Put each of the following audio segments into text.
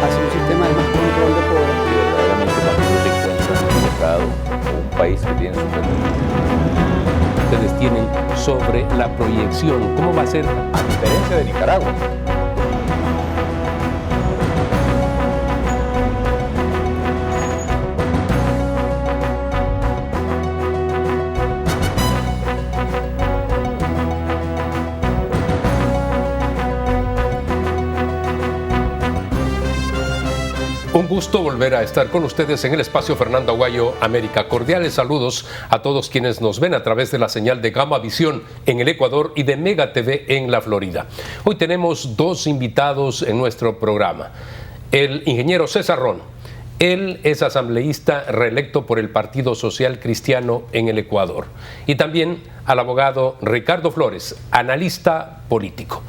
hacia un sistema de más control de poder. Y verdaderamente Maduro se encuentra enfocado como un país que tiene su ustedes tienen sobre la proyección, cómo va a ser a diferencia de Nicaragua. Un gusto volver a estar con ustedes en el espacio Fernando Aguayo América. Cordiales saludos a todos quienes nos ven a través de la señal de Gama Visión en el Ecuador y de Mega TV en la Florida. Hoy tenemos dos invitados en nuestro programa. El ingeniero César Ron. Él es asambleísta reelecto por el Partido Social Cristiano en el Ecuador. Y también al abogado Ricardo Flores, analista político.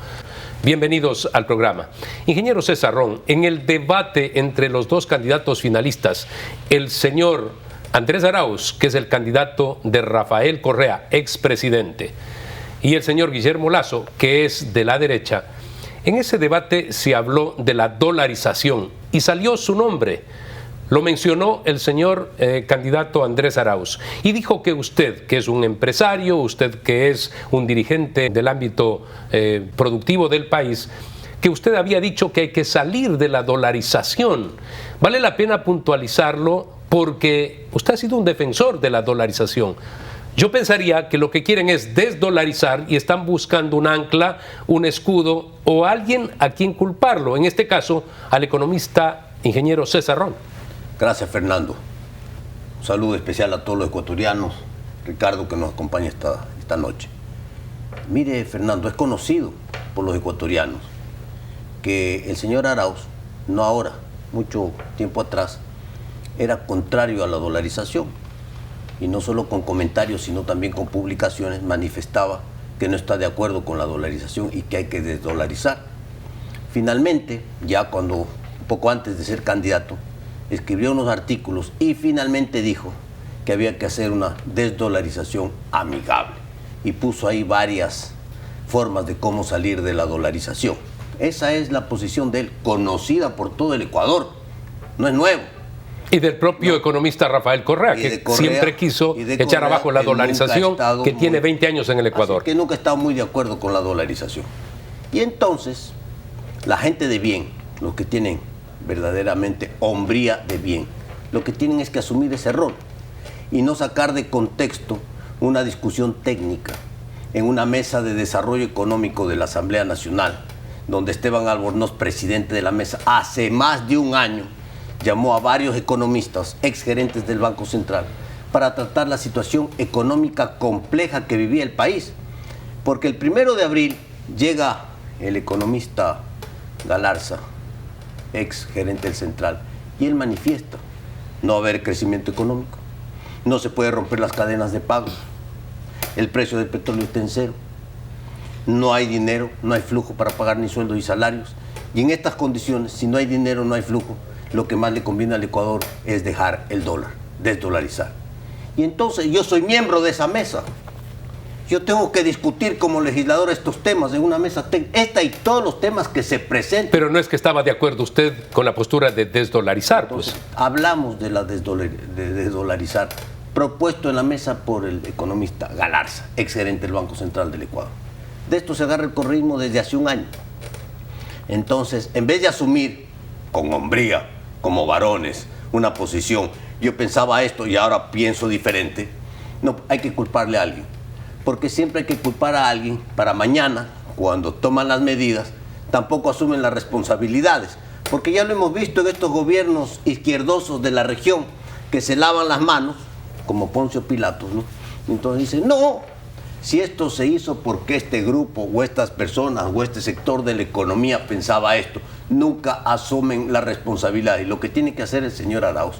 Bienvenidos al programa. Ingeniero César Ron, en el debate entre los dos candidatos finalistas, el señor Andrés Arauz, que es el candidato de Rafael Correa, expresidente, y el señor Guillermo Lasso, que es de la derecha, en ese debate se habló de la dolarización y salió su nombre. Lo mencionó el señor candidato Andrés Arauz y dijo que usted, que es un empresario, usted que es un dirigente del ámbito productivo del país, que usted había dicho que hay que salir de la dolarización. Vale la pena puntualizarlo porque usted ha sido un defensor de la dolarización. Yo pensaría que lo que quieren es desdolarizar y están buscando un ancla, un escudo o alguien a quien culparlo. En este caso, al economista ingeniero César Ron. Gracias, Fernando. Un saludo especial a todos los ecuatorianos. Ricardo, que nos acompaña esta noche. Mire, Fernando, es conocido por los ecuatorianos que el señor Arauz, no ahora, mucho tiempo atrás, era contrario a la dolarización. Y no solo con comentarios, sino también con publicaciones, manifestaba que no está de acuerdo con la dolarización y que hay que desdolarizar. Finalmente, ya un poco antes de ser candidato, escribió unos artículos y finalmente dijo que había que hacer una desdolarización amigable y puso ahí varias formas de cómo salir de la dolarización. Esa es la posición de él, conocida por todo el Ecuador, no es nuevo. Y del propio economista Rafael Correa, que siempre quiso echar abajo la dolarización, que tiene 20 años en el Ecuador. Que nunca ha estado muy de acuerdo con la dolarización. Y entonces, la gente de bien, los que tienen verdaderamente hombría de bien, lo que tienen es que asumir ese rol y no sacar de contexto una discusión técnica en una mesa de desarrollo económico de la Asamblea Nacional, donde Esteban Albornoz, presidente de la mesa, hace más de un año llamó a varios economistas, exgerentes del Banco Central, para tratar la situación económica compleja que vivía el país. Porque el 1 de abril llega el economista Galarza, ex gerente del Central, y él manifiesta: no va a haber crecimiento económico, no se puede romper las cadenas de pago, el precio del petróleo está en cero, no hay dinero, no hay flujo para pagar ni sueldos ni salarios, y en estas condiciones, si no hay dinero, no hay flujo, lo que más le conviene al Ecuador es dejar el dólar, desdolarizar. Y entonces yo soy miembro de esa mesa. Yo tengo que discutir como legislador estos temas en una mesa técnica, esta y todos los temas que se presentan. Pero no es que estaba de acuerdo usted con la postura de desdolarizar. Entonces, hablamos de la desdolarizar, propuesto en la mesa por el economista Galarza, exgerente del Banco Central del Ecuador. De esto se agarra el correísmo desde hace un año. Entonces, en vez de asumir con hombría, como varones, una posición, yo pensaba esto y ahora pienso diferente, no, hay que culparle a alguien. Porque siempre hay que culpar a alguien para mañana, cuando toman las medidas, tampoco asumen las responsabilidades. Porque ya lo hemos visto en estos gobiernos izquierdosos de la región, que se lavan las manos, como Poncio Pilatos, ¿no? Entonces dicen, no, si esto se hizo porque este grupo o estas personas o este sector de la economía pensaba esto, nunca asumen la responsabilidad. Y lo que tiene que hacer el señor Arauz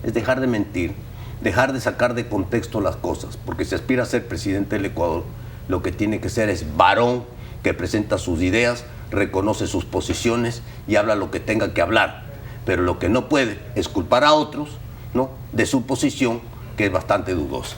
es dejar de mentir, dejar de sacar de contexto las cosas, porque si aspira a ser presidente del Ecuador, lo que tiene que ser es varón que presenta sus ideas, reconoce sus posiciones y habla lo que tenga que hablar. Pero lo que no puede es culpar a otros, ¿no?, de su posición, que es bastante dudosa.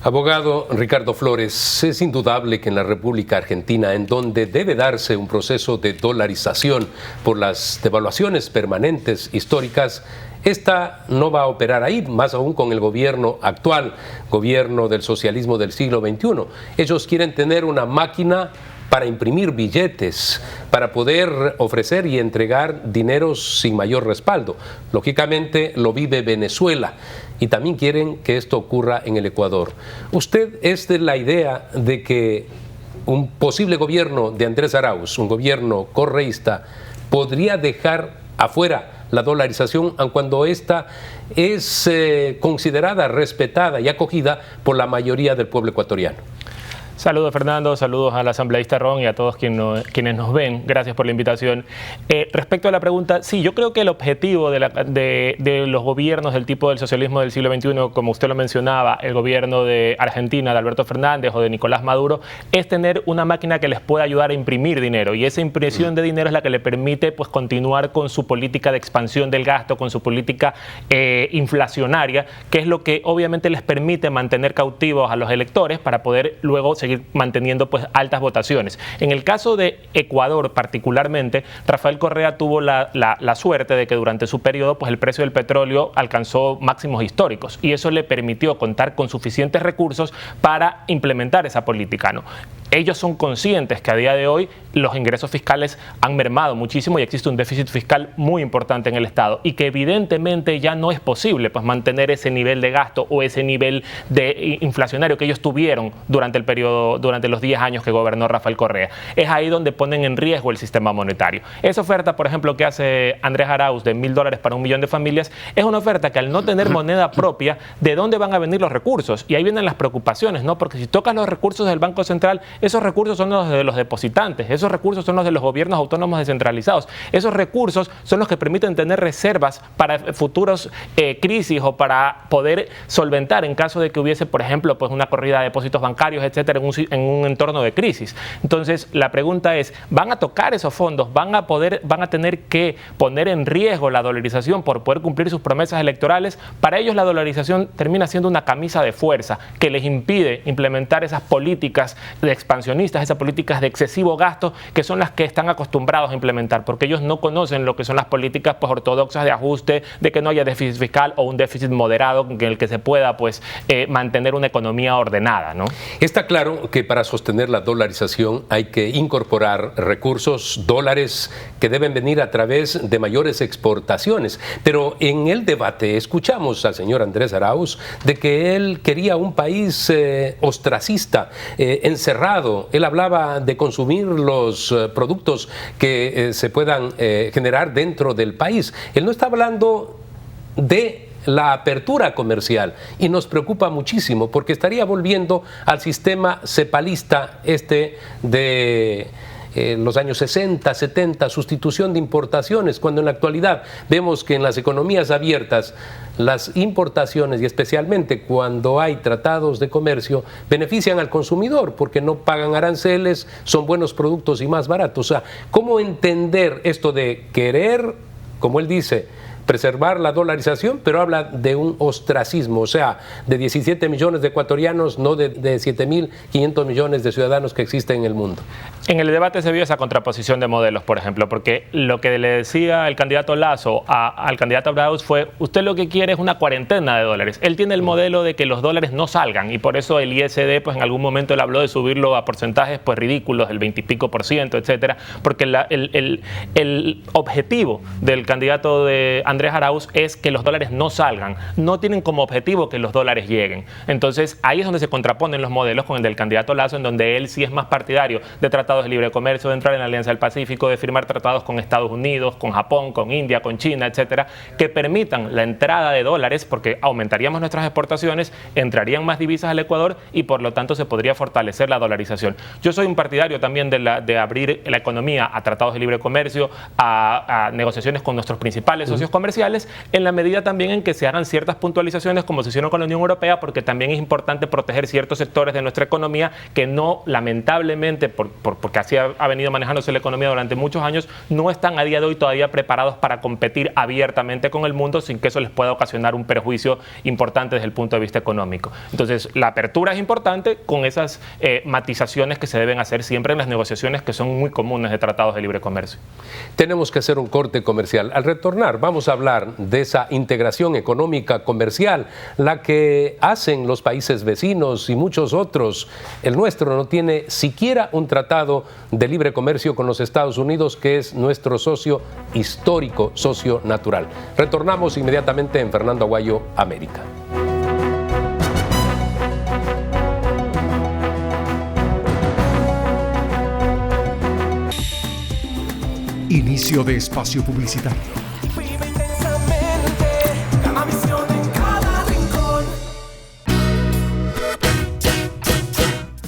Abogado Ricardo Flores, es indudable que en la República Argentina, en donde debe darse un proceso de dolarización por las devaluaciones permanentes históricas, esta no va a operar ahí, más aún con el gobierno actual, gobierno del socialismo del siglo XXI. Ellos quieren tener una máquina para imprimir billetes, para poder ofrecer y entregar dineros sin mayor respaldo. Lógicamente lo vive Venezuela y también quieren que esto ocurra en el Ecuador. ¿Usted es de la idea de que un posible gobierno de Andrés Arauz, un gobierno correísta, podría dejar afuera la dolarización, aun cuando esta es considerada, respetada y acogida por la mayoría del pueblo ecuatoriano? Saludos, Fernando, saludos al asambleísta Ron y a todos quienes nos ven. Gracias por la invitación. Respecto a la pregunta, sí, yo creo que el objetivo de los gobiernos del tipo del socialismo del siglo XXI, como usted lo mencionaba, el gobierno de Argentina, de Alberto Fernández o de Nicolás Maduro, es tener una máquina que les pueda ayudar a imprimir dinero. Y esa impresión de dinero es la que le permite pues, continuar con su política de expansión del gasto, con su política inflacionaria, que es lo que obviamente les permite mantener cautivos a los electores para poder luego seguir manteniendo pues altas votaciones. En el caso de Ecuador particularmente, Rafael Correa tuvo la suerte de que durante su periodo pues el precio del petróleo alcanzó máximos históricos y eso le permitió contar con suficientes recursos para implementar esa política, ¿no? Ellos son conscientes que a día de hoy los ingresos fiscales han mermado muchísimo y existe un déficit fiscal muy importante en el Estado y que evidentemente ya no es posible pues, mantener ese nivel de gasto o ese nivel de inflacionario que ellos tuvieron durante el periodo, durante los 10 años que gobernó Rafael Correa. Es ahí donde ponen en riesgo el sistema monetario. Esa oferta, por ejemplo, que hace Andrés Arauz de $1.000 para 1 millón de familias, es una oferta que al no tener moneda propia, ¿de dónde van a venir los recursos? Y ahí vienen las preocupaciones, ¿no? Porque si tocas los recursos del Banco Central, esos recursos son los de los depositantes, esos recursos son los de los gobiernos autónomos descentralizados, esos recursos son los que permiten tener reservas para futuros crisis o para poder solventar en caso de que hubiese, por ejemplo, pues una corrida de depósitos bancarios, etcétera, en un entorno de crisis. Entonces, la pregunta es, ¿van a tocar esos fondos? ¿Van a tener que poner en riesgo la dolarización por poder cumplir sus promesas electorales? Para ellos la dolarización termina siendo una camisa de fuerza que les impide implementar esas políticas de expansionistas, esas políticas de excesivo gasto que son las que están acostumbrados a implementar, porque ellos no conocen lo que son las políticas pues, ortodoxas de ajuste, de que no haya déficit fiscal o un déficit moderado en el que se pueda pues, mantener una economía ordenada, ¿no? Está claro que para sostener la dolarización hay que incorporar recursos, dólares, que deben venir a través de mayores exportaciones. Pero en el debate escuchamos al señor Andrés Arauz de que él quería un país ostracista, encerrado. Él hablaba de consumir los productos que se puedan generar dentro del país. Él no está hablando de la apertura comercial y nos preocupa muchísimo porque estaría volviendo al sistema cepalista de los años 60, 70, sustitución de importaciones, cuando en la actualidad vemos que en las economías abiertas las importaciones y especialmente cuando hay tratados de comercio benefician al consumidor porque no pagan aranceles, son buenos productos y más baratos. O sea, ¿cómo entender esto de querer, como él dice, preservar la dolarización, pero habla de un ostracismo, o sea, de 17 millones de ecuatorianos, no de 7.500 millones de ciudadanos que existen en el mundo? En el debate se vio esa contraposición de modelos, por ejemplo, porque lo que le decía el candidato Lasso al candidato Arauz fue, usted lo que quiere es una cuarentena de dólares. Él tiene el modelo de que los dólares no salgan y por eso el ISD, pues en algún momento él habló de subirlo a porcentajes pues ridículos, el 20 y pico %, etcétera, porque el objetivo del candidato de Andrés Arauz es que los dólares no salgan, no tienen como objetivo que los dólares lleguen. Entonces ahí es donde se contraponen los modelos con el del candidato Lasso, en donde él sí es más partidario de tratados de libre comercio, de entrar en la Alianza del Pacífico, de firmar tratados con Estados Unidos, con Japón, con India, con China, etcétera, que permitan la entrada de dólares porque aumentaríamos nuestras exportaciones, entrarían más divisas al Ecuador y por lo tanto se podría fortalecer la dolarización. Yo soy un partidario también de abrir la economía a tratados de libre comercio, a negociaciones con nuestros principales socios comerciales, comerciales, en la medida también en que se hagan ciertas puntualizaciones como se hicieron con la Unión Europea, porque también es importante proteger ciertos sectores de nuestra economía que no, lamentablemente, porque así ha venido manejándose la economía durante muchos años, no están a día de hoy todavía preparados para competir abiertamente con el mundo sin que eso les pueda ocasionar un perjuicio importante desde el punto de vista económico. Entonces, la apertura es importante con esas matizaciones que se deben hacer siempre en las negociaciones que son muy comunes de tratados de libre comercio. Tenemos que hacer un corte comercial. Al retornar vamos a hablar de esa integración económica comercial, la que hacen los países vecinos y muchos otros. El nuestro no tiene siquiera un tratado de libre comercio con los Estados Unidos, que es nuestro socio histórico, socio natural. Retornamos inmediatamente en Fernando Aguayo, América. Inicio de espacio publicitario. Vive intensamente, Gamavisión en cada rincón.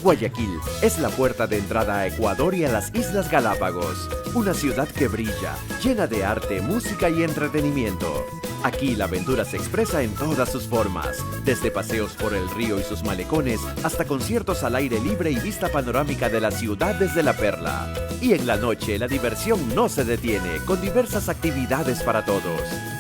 Guayaquil es la puerta de entrada a Ecuador y a las Islas Galápagos. Una ciudad que brilla, llena de arte, música y entretenimiento. Aquí la aventura se expresa en todas sus formas, desde paseos por el río y sus malecones hasta conciertos al aire libre y vista panorámica de la ciudad desde la perla. Y en la noche la diversión no se detiene, con diversas actividades para todos.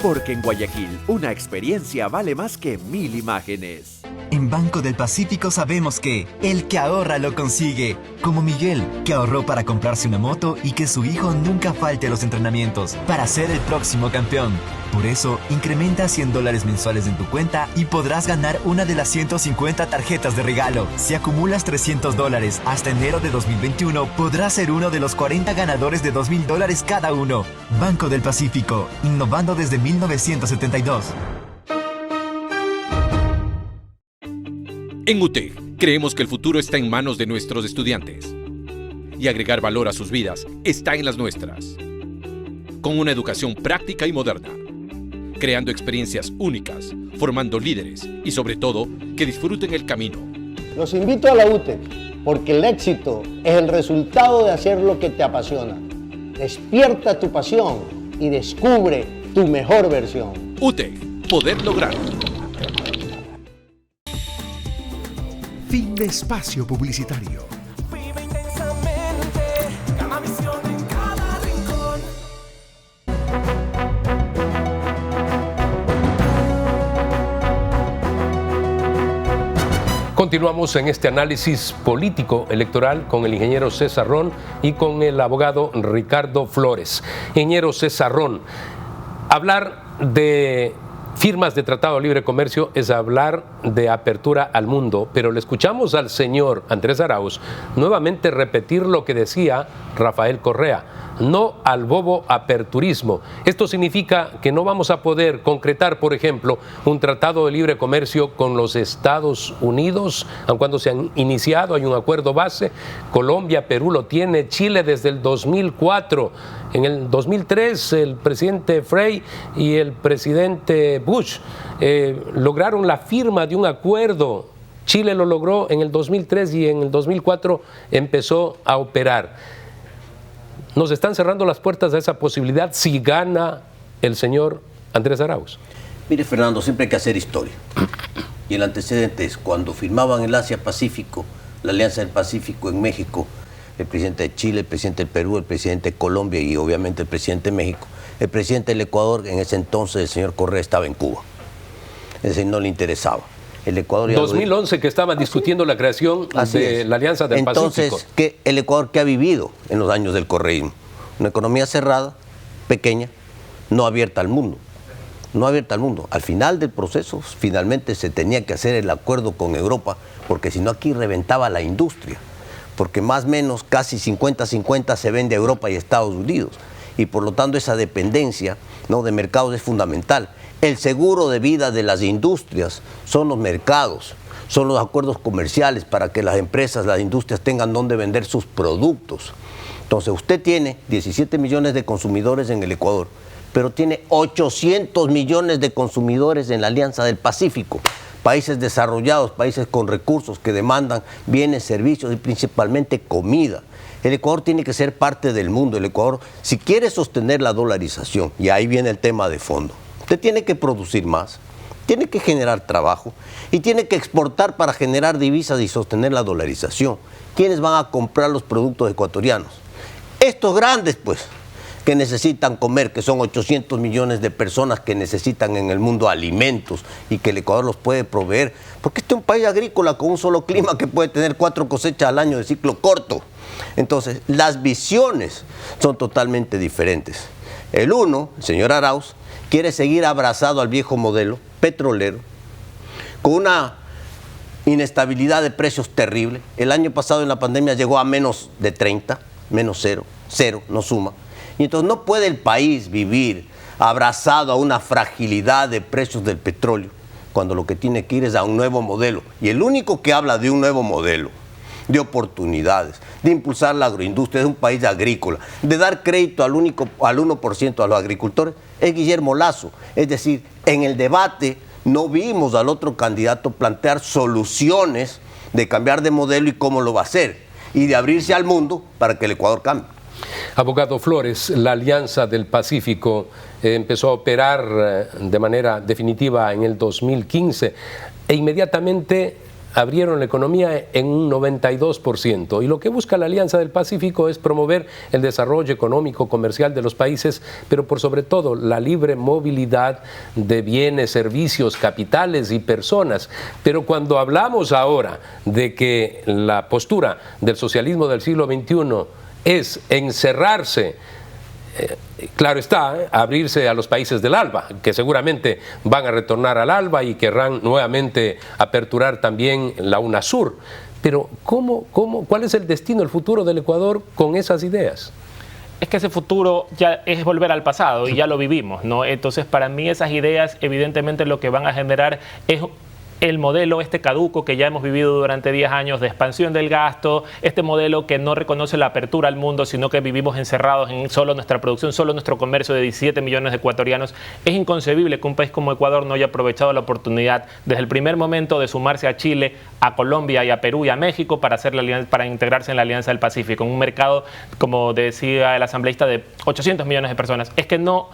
Porque en Guayaquil una experiencia vale más que 1000 imágenes. En Banco del Pacífico sabemos que el que ahorra lo consigue. Como Miguel, que ahorró para comprarse una moto y que su hijo nunca falte a los entrenamientos para ser el próximo campeón. Por eso, incrementa $100 mensuales en tu cuenta y podrás ganar una de las 150 tarjetas de regalo. Si acumulas $300 hasta enero de 2021, podrás ser uno de los 40 ganadores de $2000 cada uno. Banco del Pacífico, innovando desde 1972. En UTEC, creemos que el futuro está en manos de nuestros estudiantes y agregar valor a sus vidas está en las nuestras. Con una educación práctica y moderna, creando experiencias únicas, formando líderes y sobre todo, que disfruten el camino. Los invito a la UTEC porque el éxito es el resultado de hacer lo que te apasiona. Despierta tu pasión y descubre tu mejor versión. UTEC, poder lograrlo. Fin de espacio publicitario. Vive intensamente, Gamavisión en cada rincón. Continuamos en este análisis político electoral con el ingeniero César Ron y con el abogado Ricardo Flores. Ingeniero César Ron, hablar de firmas de Tratado de Libre Comercio es hablar de apertura al mundo, pero le escuchamos al señor Andrés Arauz nuevamente repetir lo que decía Rafael Correa: no al bobo aperturismo. Esto significa que no vamos a poder concretar, por ejemplo, un tratado de libre comercio con los Estados Unidos, aun cuando se han iniciado, hay un acuerdo base. Colombia, Perú lo tiene, Chile desde el 2004. En el 2003 el presidente Frey y el presidente Bush lograron la firma de un acuerdo. Chile lo logró en el 2003 y en el 2004 empezó a operar. Nos están cerrando las puertas a esa posibilidad si gana el señor Andrés Arauz. Mire, Fernando, siempre hay que hacer historia. Y el antecedente es cuando firmaban el Asia-Pacífico, la Alianza del Pacífico en México, el presidente de Chile, el presidente del Perú, el presidente de Colombia y obviamente el presidente de México. El presidente del Ecuador, en ese entonces el señor Correa, estaba en Cuba. Ese no le interesaba. El Ecuador ya 2011 que estaban discutiendo la creación de la Alianza del Pacífico. Entonces, el Ecuador que ha vivido en los años del correísmo, una economía cerrada, pequeña, no abierta al mundo. No abierta al mundo. Al final del proceso, finalmente se tenía que hacer el acuerdo con Europa, porque si no aquí reventaba la industria. Porque más o menos casi 50-50 se vende a Europa y Estados Unidos. Y por lo tanto esa dependencia, ¿no?, de mercados es fundamental. El seguro de vida de las industrias son los mercados, son los acuerdos comerciales para que las empresas, las industrias tengan dónde vender sus productos. Entonces usted tiene 17 millones de consumidores en el Ecuador, pero tiene 800 millones de consumidores en la Alianza del Pacífico. Países desarrollados, países con recursos que demandan bienes, servicios y principalmente comida. El Ecuador tiene que ser parte del mundo. El Ecuador, si quiere sostener la dolarización, y ahí viene el tema de fondo, Usted tiene que producir más, tiene que generar trabajo y tiene que exportar para generar divisas y sostener la dolarización. ¿Quiénes van a comprar los productos ecuatorianos? Estos grandes, pues, que necesitan comer, que son 800 millones de personas que necesitan en el mundo alimentos y que el Ecuador los puede proveer. Porque este es un país agrícola con un solo clima que puede tener 4 cosechas al año de ciclo corto. Entonces, las visiones son totalmente diferentes. El señor Arauz, quiere seguir abrazado al viejo modelo petrolero, con una inestabilidad de precios terrible. El año pasado en la pandemia llegó a menos de 30, menos cero, no suma. Y entonces no puede el país vivir abrazado a una fragilidad de precios del petróleo, cuando lo que tiene que ir es a un nuevo modelo. Y el único que habla de un nuevo modelo, de oportunidades, de impulsar la agroindustria, de un país agrícola, de dar crédito al 1% a los agricultores, es Guillermo Lasso. Es decir, en el debate no vimos al otro candidato plantear soluciones de cambiar de modelo y cómo lo va a hacer, y de abrirse al mundo para que el Ecuador cambie. Abogado Flores, la Alianza del Pacífico empezó a operar de manera definitiva en el 2015 e inmediatamente abrieron la economía en un 92%. Y lo que busca la Alianza del Pacífico es promover el desarrollo económico, comercial de los países, pero por sobre todo la libre movilidad de bienes, servicios, capitales y personas. Pero cuando hablamos ahora de que la postura del socialismo del siglo XXI es encerrarse, claro está, abrirse a los países del ALBA, que seguramente van a retornar al ALBA y querrán nuevamente aperturar también la UNASUR. Pero ¿cuál es el destino, el futuro del Ecuador con esas ideas? Es que ese futuro ya es volver al pasado y ya lo vivimos, ¿no? Entonces, para mí esas ideas evidentemente lo que van a generar es el modelo caduco que ya hemos vivido durante 10 años de expansión del gasto, este modelo que no reconoce la apertura al mundo, sino que vivimos encerrados en solo nuestra producción, solo nuestro comercio de 17 millones de ecuatorianos. Es inconcebible que un país como Ecuador no haya aprovechado la oportunidad desde el primer momento de sumarse a Chile, a Colombia y a Perú y a México para integrarse en la Alianza del Pacífico, en un mercado, como decía el asambleísta, de 800 millones de personas. Es que no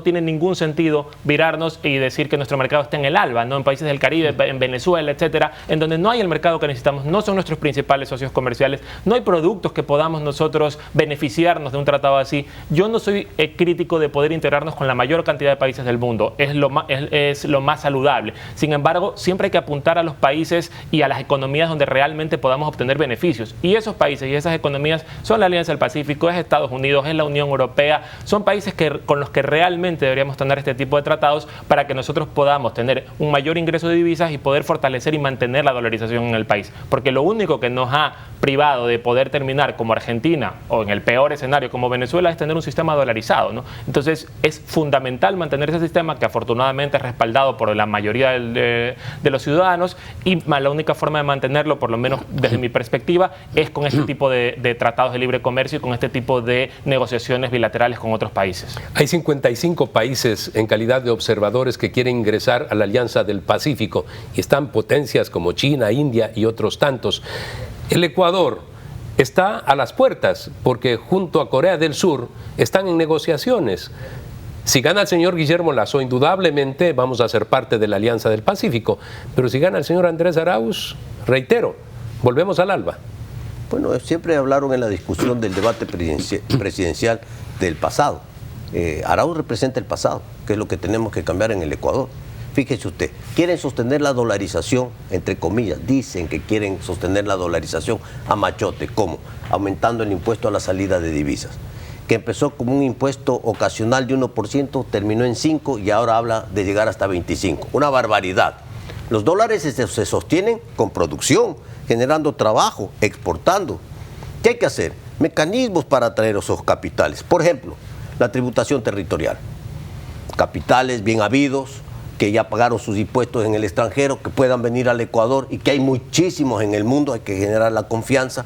tiene ningún sentido virarnos y decir que nuestro mercado está en el ALBA, ¿no? En países del Caribe, en Venezuela, etcétera, en donde no hay el mercado que necesitamos, no son nuestros principales socios comerciales, no hay productos que podamos nosotros beneficiarnos de un tratado así. Yo no soy crítico de poder integrarnos con la mayor cantidad de países del mundo, es lo más saludable. Sin embargo, siempre hay que apuntar a los países y a las economías donde realmente podamos obtener beneficios. Y esos países y esas economías son la Alianza del Pacífico, es Estados Unidos, es la Unión Europea, son países con los que realmente deberíamos tener este tipo de tratados para que nosotros podamos tener un mayor ingreso de divisas y poder fortalecer y mantener la dolarización en el país. Porque lo único que nos ha privado de poder terminar como Argentina o en el peor escenario como Venezuela es tener un sistema dolarizado, ¿no? Entonces es fundamental mantener ese sistema que afortunadamente es respaldado por la mayoría de los ciudadanos, y la única forma de mantenerlo, por lo menos desde mi perspectiva, es con este tipo de tratados de libre comercio y con este tipo de negociaciones bilaterales con otros países. Hay 55 países en calidad de observadores que quieren ingresar a la Alianza del Pacífico y están potencias como China, India y otros tantos. El Ecuador está a las puertas porque junto a Corea del Sur están en negociaciones. Si gana el señor Guillermo Lasso, indudablemente vamos a ser parte de la Alianza del Pacífico, pero si gana el señor Andrés Arauz, reitero, volvemos al ALBA. Bueno, siempre hablaron en la discusión del debate presidencial del pasado. Arauz representa el pasado, que es lo que tenemos que cambiar en el Ecuador. Fíjese usted, quieren sostener la dolarización, entre comillas, dicen que quieren sostener la dolarización a machote. ¿Cómo? Aumentando el impuesto a la salida de divisas, que empezó como un impuesto ocasional de 1%, terminó en 5% y ahora habla de llegar hasta 25%. Una barbaridad. Los dólares se sostienen con producción, generando trabajo, exportando. ¿Qué hay que hacer? Mecanismos para atraer esos capitales. Por ejemplo, la tributación territorial. Capitales bien habidos, que ya pagaron sus impuestos en el extranjero, que puedan venir al Ecuador, y que hay muchísimos en el mundo, hay que generar la confianza.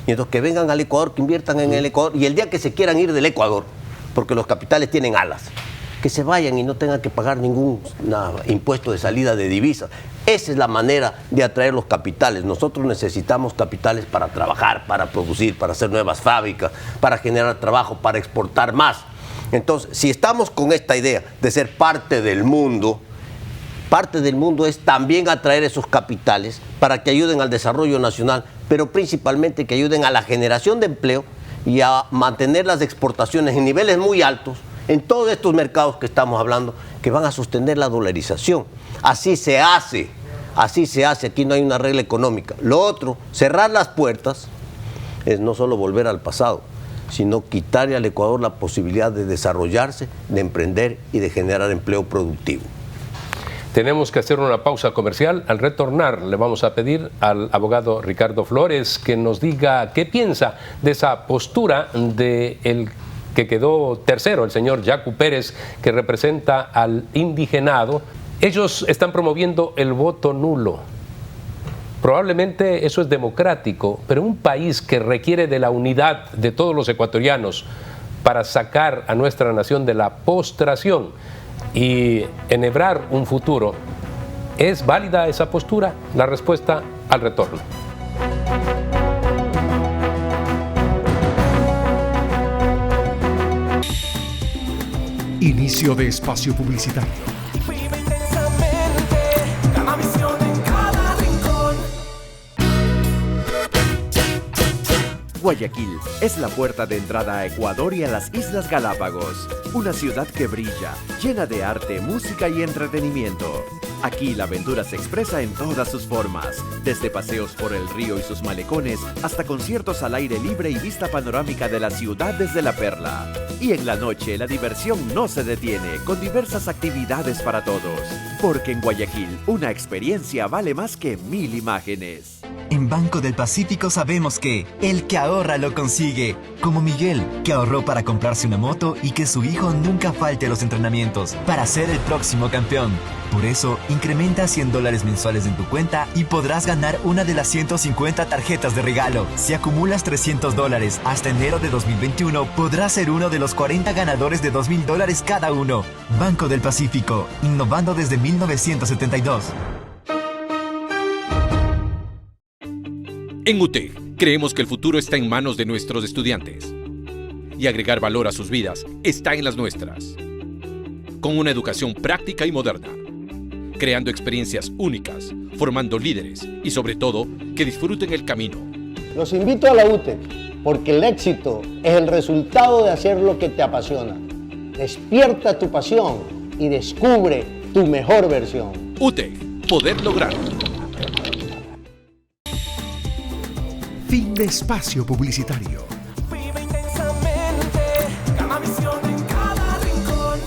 Y entonces que vengan al Ecuador, que inviertan en el Ecuador, y el día que se quieran ir del Ecuador, porque los capitales tienen alas, que se vayan y no tengan que pagar ningún impuesto de salida de divisas. Esa es la manera de atraer los capitales. Nosotros necesitamos capitales para trabajar, para producir, para hacer nuevas fábricas, para generar trabajo, para exportar más. Entonces, si estamos con esta idea de ser parte del mundo es también atraer esos capitales para que ayuden al desarrollo nacional, pero principalmente que ayuden a la generación de empleo y a mantener las exportaciones en niveles muy altos en todos estos mercados que estamos hablando, que van a sostener la dolarización. Así se hace, aquí no hay una regla económica. Lo otro, cerrar las puertas, es no solo volver al pasado, sino quitarle al Ecuador la posibilidad de desarrollarse, de emprender y de generar empleo productivo. Tenemos que hacer una pausa comercial. Al retornar le vamos a pedir al abogado Ricardo Flores que nos diga qué piensa de esa postura del que quedó tercero, el señor Yacu Pérez, que representa al indigenado. Ellos están promoviendo el voto nulo. Probablemente eso es democrático, pero un país que requiere de la unidad de todos los ecuatorianos para sacar a nuestra nación de la postración y enhebrar un futuro, ¿es válida esa postura? La respuesta al retorno. Inicio de espacio publicitario. Vive intensamente, Gamavisión en cada rincón. Guayaquil es la puerta de entrada a Ecuador y a las Islas Galápagos. Una ciudad que brilla, llena de arte, música y entretenimiento. Aquí la aventura se expresa en todas sus formas, desde paseos por el río y sus malecones hasta conciertos al aire libre y vista panorámica de la ciudad desde la perla. Y en la noche la diversión no se detiene, con diversas actividades para todos. Porque en Guayaquil una experiencia vale más que 1000 imágenes. En Banco del Pacífico sabemos que el que ahorra lo consigue, como Miguel, que ahorró para comprarse una moto y que su hijo nunca falte a los entrenamientos para ser el próximo campeón. Por eso, incrementa $100 mensuales en tu cuenta y podrás ganar una de las 150 tarjetas de regalo. Si acumulas $300 hasta enero de 2021, podrás ser uno de los 40 ganadores de $2000 cada uno. Banco del Pacífico, innovando desde 1972. En UTEC, creemos que el futuro está en manos de nuestros estudiantes. Y agregar valor a sus vidas está en las nuestras. Con una educación práctica y moderna. Creando experiencias únicas, formando líderes y sobre todo, que disfruten el camino. Los invito a la UTEC, porque el éxito es el resultado de hacer lo que te apasiona. Despierta tu pasión y descubre tu mejor versión. UTEC, poder lograrlo. Fin de espacio publicitario. Vive intensamente, Gamavisión en cada rincón.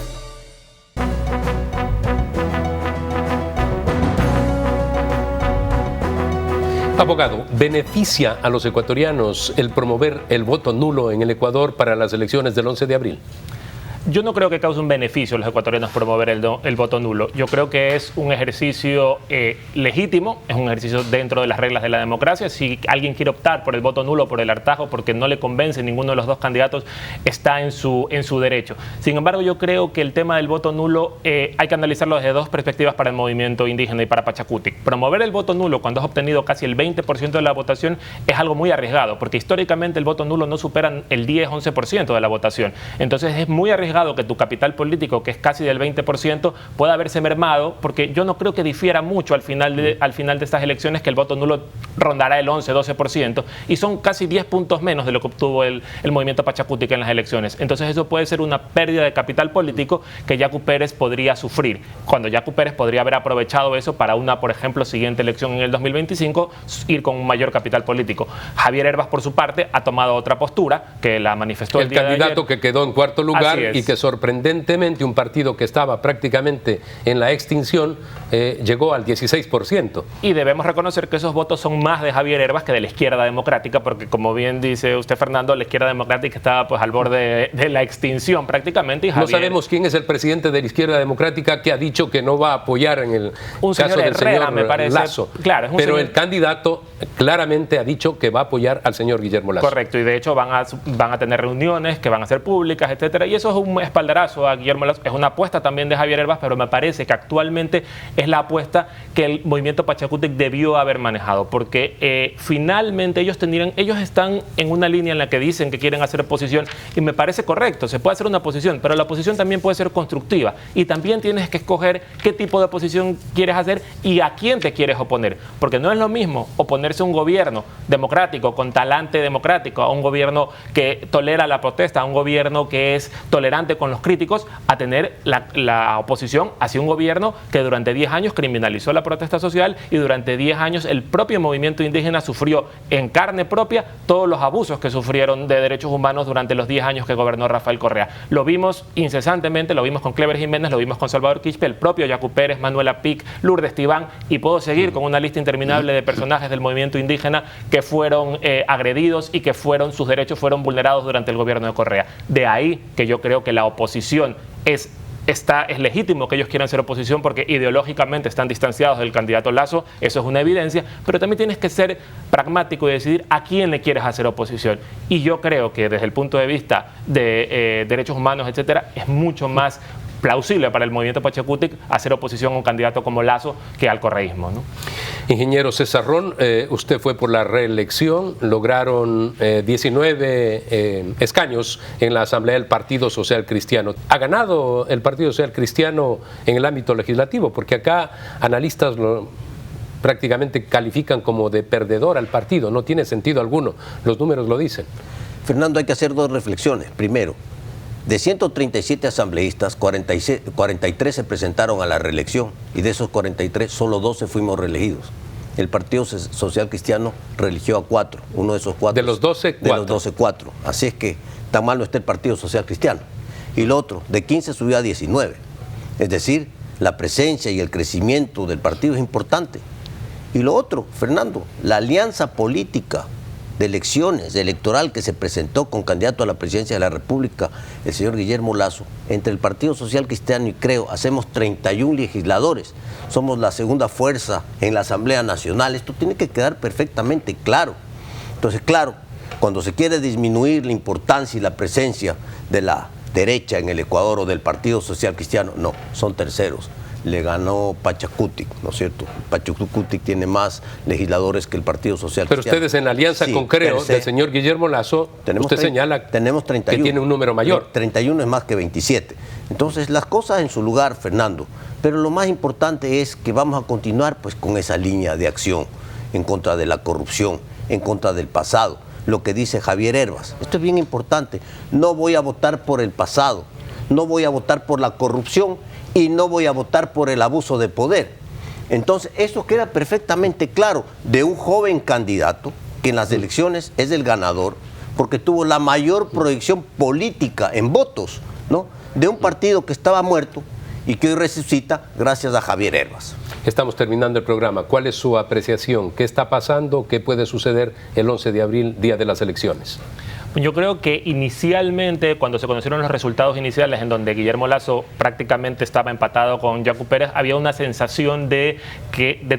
Abogado, ¿beneficia a los ecuatorianos el promover el voto nulo en el Ecuador para las elecciones del 11 de abril? Yo no creo que cause un beneficio a los ecuatorianos promover el voto nulo. Yo creo que es un ejercicio legítimo, es un ejercicio dentro de las reglas de la democracia. Si alguien quiere optar por el voto nulo, por el hartazgo, porque no le convence ninguno de los dos candidatos, está en su derecho. Sin embargo, yo creo que el tema del voto nulo hay que analizarlo desde dos perspectivas para el movimiento indígena y para Pachacutic. Promover el voto nulo cuando has obtenido casi el 20% de la votación es algo muy arriesgado, porque históricamente el voto nulo no supera el 10-11% de la votación. Entonces es muy arriesgado que tu capital político, que es casi del 20%, pueda haberse mermado, porque yo no creo que difiera mucho al final de estas elecciones, que el voto nulo rondará el 11-12%, y son casi 10 puntos menos de lo que obtuvo el movimiento Pachacutic en las elecciones. Entonces eso puede ser una pérdida de capital político que Yacu Pérez podría sufrir, cuando Yacu Pérez podría haber aprovechado eso para una, por ejemplo, siguiente elección en el 2025, ir con un mayor capital político. Javier Hervas, por su parte, ha tomado otra postura, que la manifestó el día de ayer. El candidato que quedó en cuarto lugar y que sorprendentemente un partido que estaba prácticamente en la extinción llegó al 16%. Y debemos reconocer que esos votos son más de Javier Hervas que de la izquierda democrática, porque como bien dice usted, Fernando, la izquierda democrática estaba pues al borde de la extinción prácticamente. Y Javier... No sabemos quién es el presidente de la izquierda democrática que ha dicho que no va a apoyar en el caso del señor me parece, Lasso. Claro, pero el candidato claramente ha dicho que va a apoyar al señor Guillermo Lasso. Correcto, y de hecho van a tener reuniones que van a ser públicas, etcétera, y eso es un espaldarazo a Guillermo Lasso. Es una apuesta también de Javier Herbas, pero me parece que actualmente es la apuesta que el movimiento Pachacútec debió haber manejado, porque finalmente ellos están en una línea en la que dicen que quieren hacer oposición, y me parece correcto, se puede hacer una oposición, pero la oposición también puede ser constructiva, y también tienes que escoger qué tipo de oposición quieres hacer y a quién te quieres oponer, porque no es lo mismo oponerse a un gobierno democrático, con talante democrático, a un gobierno que tolera la protesta, a un gobierno que es tolerante con los críticos, a tener la oposición hacia un gobierno que durante 10 años criminalizó la protesta social, y durante 10 años el propio movimiento indígena sufrió en carne propia todos los abusos que sufrieron de derechos humanos durante los 10 años que gobernó Rafael Correa. Lo vimos incesantemente, lo vimos con Clever Jiménez, lo vimos con Salvador Quispe, el propio Yacu Pérez, Manuela Pic, Lourdes Tibán, y puedo seguir con una lista interminable de personajes del movimiento indígena que fueron agredidos y que sus derechos fueron vulnerados durante el gobierno de Correa. De ahí que yo creo que la oposición es legítimo que ellos quieran ser oposición, porque ideológicamente están distanciados del candidato Lasso, eso es una evidencia, pero también tienes que ser pragmático y decidir a quién le quieres hacer oposición. Y yo creo que desde el punto de vista de derechos humanos, etcétera, es mucho más plausible para el movimiento Pachacútec hacer oposición a un candidato como Lasso que al correísmo, ¿no? Ingeniero César Ron, usted fue por la reelección, lograron 19 escaños en la Asamblea del Partido Social Cristiano. ¿Ha ganado el Partido Social Cristiano en el ámbito legislativo? Porque acá analistas prácticamente califican como de perdedor al partido, no tiene sentido alguno, los números lo dicen. Fernando, hay que hacer dos reflexiones. Primero, de 137 asambleístas, 43 se presentaron a la reelección, y de esos 43, solo 12 fuimos reelegidos. El Partido Social Cristiano reeligió a 4, uno de esos 4. De los 12, 4. De los 12, 4. Así es que tan mal no está el Partido Social Cristiano. Y lo otro, de 15 subió a 19. Es decir, la presencia y el crecimiento del partido es importante. Y lo otro, Fernando, la alianza política de elecciones, electoral, que se presentó con candidato a la presidencia de la República, el señor Guillermo Lasso, entre el Partido Social Cristiano y Creo, hacemos 31 legisladores. Somos la segunda fuerza en la Asamblea Nacional. Esto tiene que quedar perfectamente claro. Entonces, claro, cuando se quiere disminuir la importancia y la presencia de la derecha en el Ecuador o del Partido Social Cristiano, no, son terceros. Le ganó Pachacútec, ¿no es cierto? Pachacútec tiene más legisladores que el Partido Social Pero Cristiano. Ustedes en la alianza con Creo del señor Guillermo Lasso, usted señala tenemos 31, que tiene un número mayor. 31 es más que 27. Entonces, las cosas en su lugar, Fernando. Pero lo más importante es que vamos a continuar pues con esa línea de acción en contra de la corrupción, en contra del pasado. Lo que dice Javier Herbas. Esto es bien importante. No voy a votar por el pasado, no voy a votar por la corrupción, y no voy a votar por el abuso de poder. Entonces, eso queda perfectamente claro de un joven candidato que en las elecciones es el ganador, porque tuvo la mayor proyección política en votos, ¿no?, de un partido que estaba muerto y que hoy resucita gracias a Javier Herbas. Estamos terminando el programa. ¿Cuál es su apreciación? ¿Qué está pasando? ¿Qué puede suceder el 11 de abril, día de las elecciones? Yo creo que inicialmente, cuando se conocieron los resultados iniciales en donde Guillermo Lasso prácticamente estaba empatado con Yacu Pérez, había una sensación de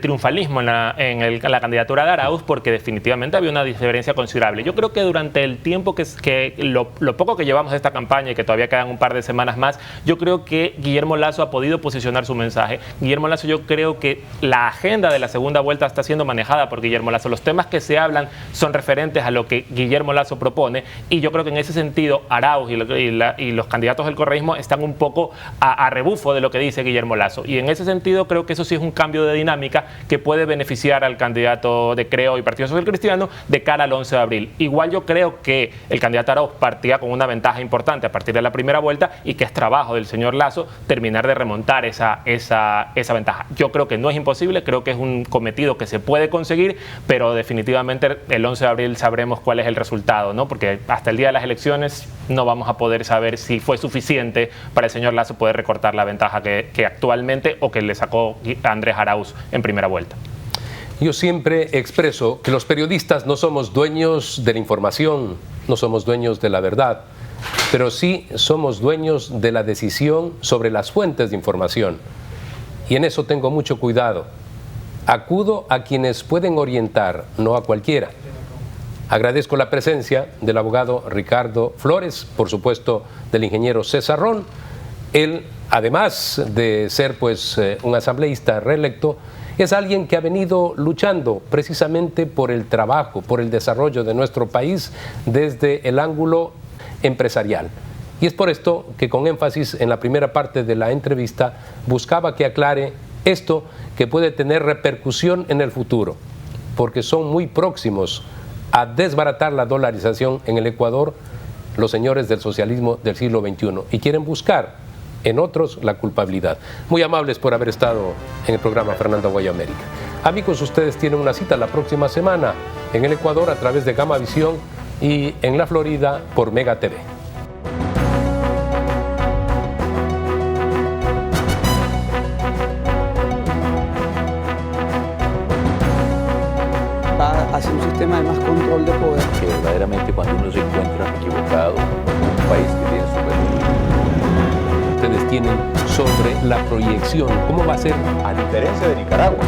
triunfalismo en la candidatura de Arauz, porque definitivamente había una diferencia considerable. Yo creo que durante el tiempo lo poco que llevamos de esta campaña, y que todavía quedan un par de semanas más, yo creo que Guillermo Lasso ha podido posicionar su mensaje. Guillermo Lasso, yo creo que la agenda de la segunda vuelta está siendo manejada por Guillermo Lasso. Los temas que se hablan son referentes a lo que Guillermo Lasso propone, y yo creo que en ese sentido Arauz y los candidatos del correísmo están un poco a rebufo de lo que dice Guillermo Lasso, y en ese sentido creo que eso sí es un cambio de dinámica que puede beneficiar al candidato de Creo y Partido Social Cristiano de cara al 11 de abril. Igual yo creo que el candidato Arauz partía con una ventaja importante a partir de la primera vuelta, y que es trabajo del señor Lasso terminar de remontar esa ventaja. Yo creo que no es imposible, creo que es un cometido que se puede conseguir, pero definitivamente el 11 de abril sabremos cuál es el resultado, ¿no? Porque hasta el día de las elecciones no vamos a poder saber si fue suficiente para el señor Lasso poder recortar la ventaja que actualmente, o que le sacó Andrés Arauz en primera vuelta. Yo siempre expreso que los periodistas no somos dueños de la información, no somos dueños de la verdad, pero sí somos dueños de la decisión sobre las fuentes de información. Y en eso tengo mucho cuidado. Acudo a quienes pueden orientar, no a cualquiera. Agradezco la presencia del abogado Ricardo Flores, por supuesto del ingeniero César Ron. Él, además de ser pues un asambleísta reelecto, es alguien que ha venido luchando precisamente por el trabajo, por el desarrollo de nuestro país desde el ángulo empresarial. Y es por esto que con énfasis en la primera parte de la entrevista buscaba que aclare esto que puede tener repercusión en el futuro, porque son muy próximos a desbaratar la dolarización en el Ecuador los señores del socialismo del siglo XXI y quieren buscar en otros la culpabilidad. Muy amables por haber estado en el programa Fernando Aguayo América. Amigos, ustedes tienen una cita la próxima semana en el Ecuador a través de Gama Visión y en la Florida por Mega TV. Va hacia un sistema de más control de poder. Que verdaderamente cuando uno se encuentra equivocado, un país que tiene su Ustedes tienen sobre la proyección, ¿cómo va a ser? A diferencia de Nicaragua,